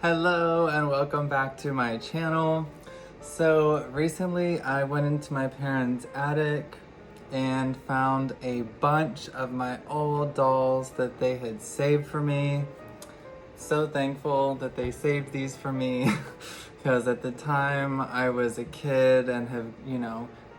Hello and welcome back to my channel. So recently I went into my parents' attic and found a bunch of my old dolls that they had saved for me. So thankful that they saved these for me because at the time I was a kid and have,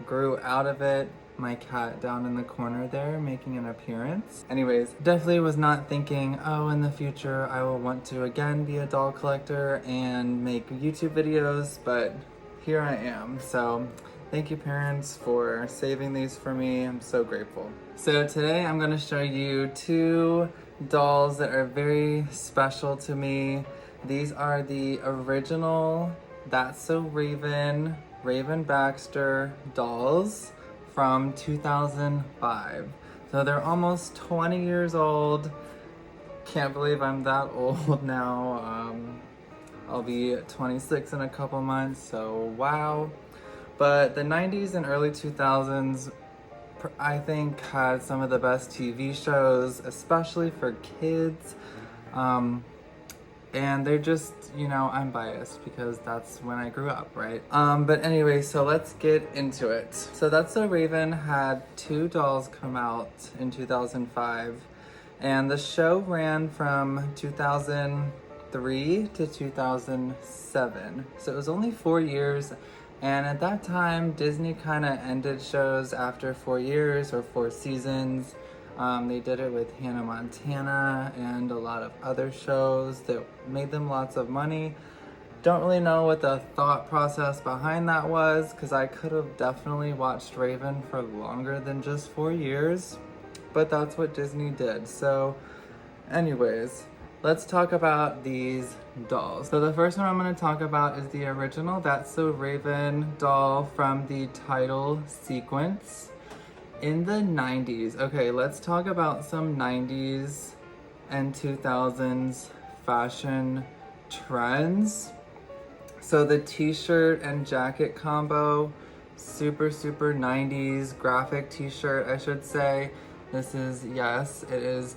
grew out of it. My cat down in the corner there making an appearance. Anyways, definitely was not thinking, oh, in the future I will want to again be a doll collector and make YouTube videos, but here I am. So thank you, parents, for saving these for me. I'm so grateful. So today I'm going to show you two dolls that are very special to me. These are the original That's So Raven, Raven Baxter dolls from 2005. So they're almost 20 years old. Can't believe I'm that old now. I'll be 26 in a couple months, so wow. But the 90s and early 2000s, I think, had some of the best TV shows, especially for kids. And they're just, I'm biased because that's when I grew up, right? But anyway, so let's get into it. So That's So Raven had two dolls come out in 2005, and the show ran from 2003 to 2007. So it was only 4 years, and at that time, Disney kind of ended shows after 4 years or 4 seasons. They did it with Hannah Montana and a lot of other shows that made them lots of money. Don't really know what the thought process behind that was, because I could have definitely watched Raven for longer than just 4 years, but that's what Disney did. So anyways, let's talk about these dolls. So the first one I'm going to talk about is the original That's So Raven doll from the title sequence. In the 90s, okay, let's talk about some 90s and 2000s fashion trends. So the t-shirt and jacket combo, super 90s graphic t-shirt, I should say. This is, yes, it is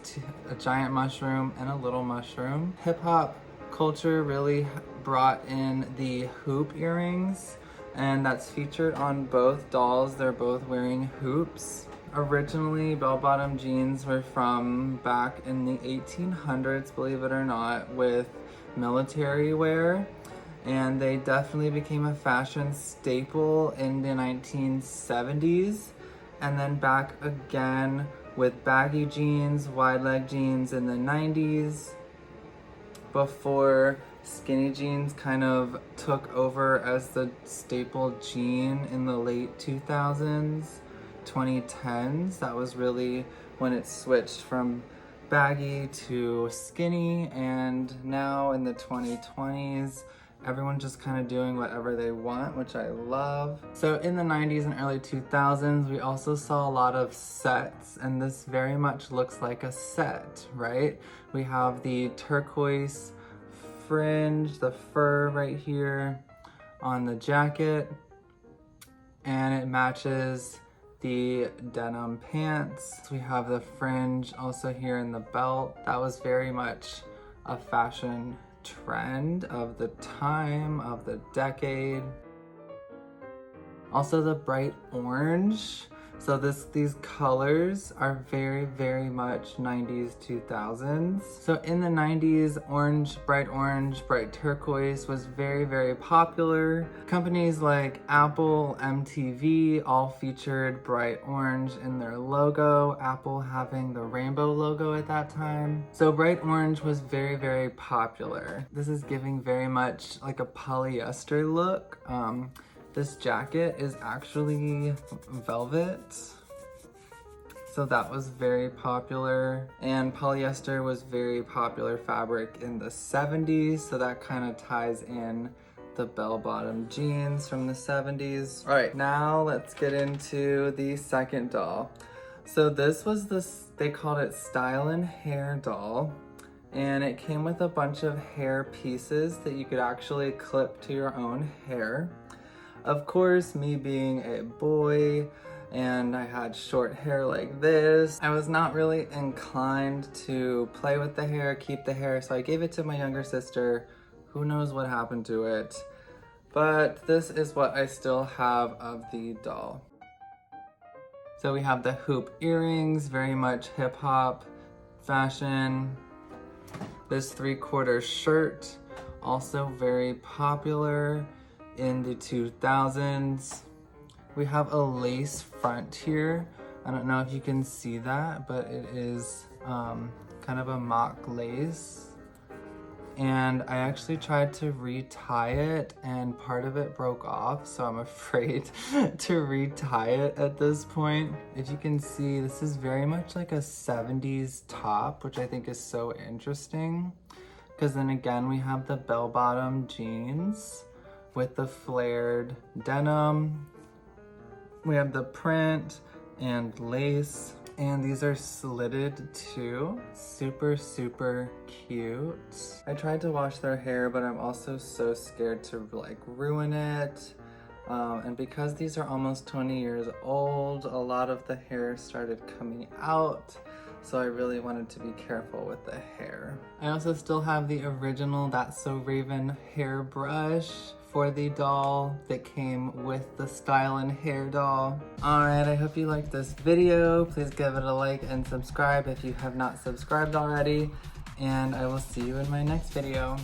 a giant mushroom and a little mushroom. Hip-hop culture really brought in the hoop earrings, and that's featured on both dolls. They're both wearing hoops. Originally, bell-bottom jeans were from back in the 1800s, believe it or not, with military wear, and they definitely became a fashion staple in the 1970s, and then back again with baggy jeans, wide leg jeans in the 90s, before skinny jeans kind of took over as the staple jean in the late 2000s, 2010s. That was really when it switched from baggy to skinny, and now in the 2020s, everyone's just kind of doing whatever they want, which I love. So in the 90s and early 2000s, we also saw a lot of sets, and this very much looks like a set, right? We have the turquoise fringe, the fur right here on the jacket, and it matches the denim pants. We have the fringe also here in the belt. That was very much a fashion trend of the time, of the decade. Also the bright orange. So these colors are very much 90s, 2000s. So in the 90s, orange, bright turquoise was very popular. Companies like Apple, MTV all featured bright orange in their logo, Apple having the rainbow logo at that time. So bright orange was very popular. This is giving very much like a polyester look. This jacket is actually velvet, so that was very popular, and polyester was very popular fabric in the 70s, so that kind of ties in the bell-bottom jeans from the 70s. All right, now let's get into the second doll. So this was they called it Style and Hair doll, and it came with a bunch of hair pieces that you could actually clip to your own hair. Of course, me being a boy and I had short hair like this, I was not really inclined to play with the hair, keep the hair, so I gave it to my younger sister, Who knows what happened to it? But this is what I still have of the doll. So we have the hoop earrings, very much hip hop fashion. This 3/4 shirt, also very popular in the 2000s. We have a lace front here. I don't know if you can see that, but it is kind of a mock lace. And I actually tried to retie it and part of it broke off, so I'm afraid to retie it at this point. If you can see, this is very much like a 70s top, which I think is so interesting. Because then again, we have the bell-bottom jeans with the flared denim. We have the print and lace. And these are slitted too. Super, super cute. I tried to wash their hair, but I'm also so scared to like ruin it. And because these are almost 20 years old, a lot of the hair started coming out. So I really wanted to be careful with the hair. I also still have the original That's So Raven hairbrush for the doll that came with the Style and Hair doll. Alright, I hope you liked this video. Please give it a like and subscribe if you have not subscribed already. And I will see you in my next video.